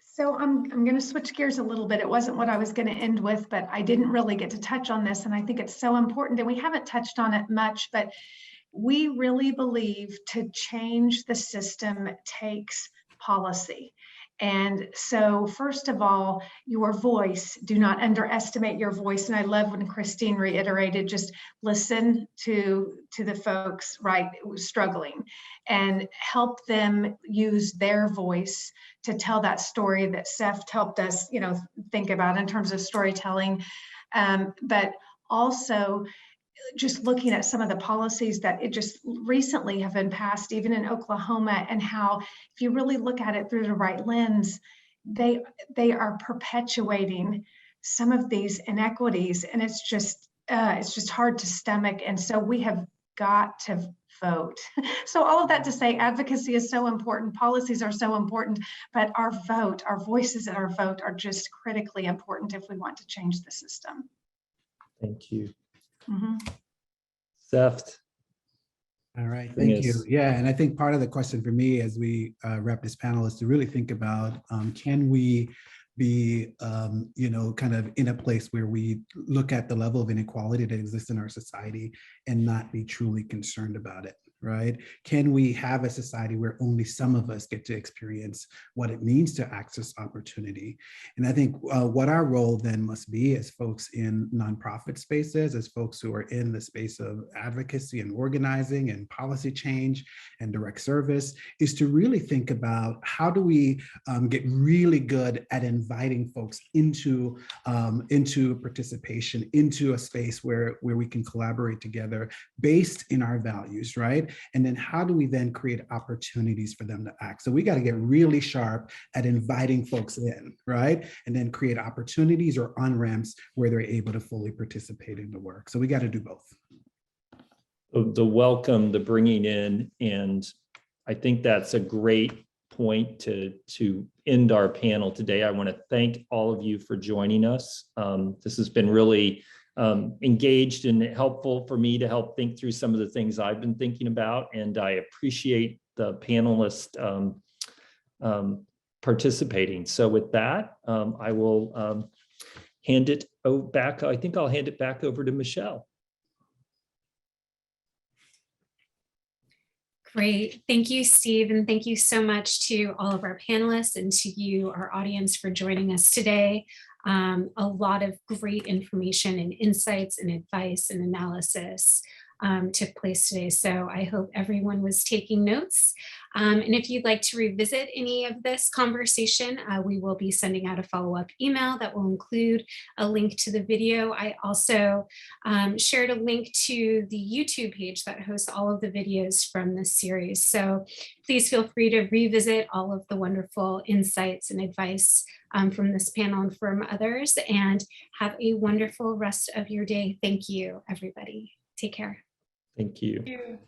So I'm going to switch gears a little bit. It wasn't what I was going to end with, but I didn't really get to touch on this. And I think it's so important, and we haven't touched on it much, but we really believe to change the system takes policy. And so first of all, your voice, do not underestimate your voice. And I love when Kristine reiterated, just listen to the folks, right, struggling, and help them use their voice to tell that story that Seth helped us, think about in terms of storytelling. But also just looking at some of the policies that it just recently have been passed, even in Oklahoma, and how, if you really look at it through the right lens, they are perpetuating some of these inequities, and it's just hard to stomach. And so we have got to vote. So all of that to say, advocacy is so important, policies are so important, but our vote, our voices and our vote are just critically important if we want to change the system. Thank you. Mm-hmm. Seth. All right, thank you. Yeah, and I think part of the question for me as we wrap this panel is to really think about, can we be, kind of in a place where we look at the level of inequality that exists in our society and not be truly concerned about it, right? Can we have a society where only some of us get to experience what it means to access opportunity? And I think what our role then must be as folks in nonprofit spaces, as folks who are in the space of advocacy and organizing and policy change and direct service, is to really think about how do we get really good at inviting folks into participation, into a space where we can collaborate together based in our values, right? And then how do we then create opportunities for them to act? So we got to get really sharp at inviting folks in, right? And then create opportunities or on-ramps where they're able to fully participate in the work. So we got to do both. The welcome, the bringing in, and I think that's a great point to end our panel today. I want to thank all of you for joining us. This has been really engaged and helpful for me to help think through some of the things I've been thinking about, and I appreciate the panelists participating. So with that, I will hand it back. I think I'll hand it back over to Michelle. Great. Thank you, Steve. And thank you so much to all of our panelists and to you, our audience, for joining us today. A lot of great information and insights and advice and analysis took place today. So I hope everyone was taking notes. And if you'd like to revisit any of this conversation, we will be sending out a follow-up email that will include a link to the video. I also shared a link to the YouTube page that hosts all of the videos from this series. So please feel free to revisit all of the wonderful insights and advice from this panel and from others, and have a wonderful rest of your day. Thank you, everybody. Take care. Thank you. Thank you.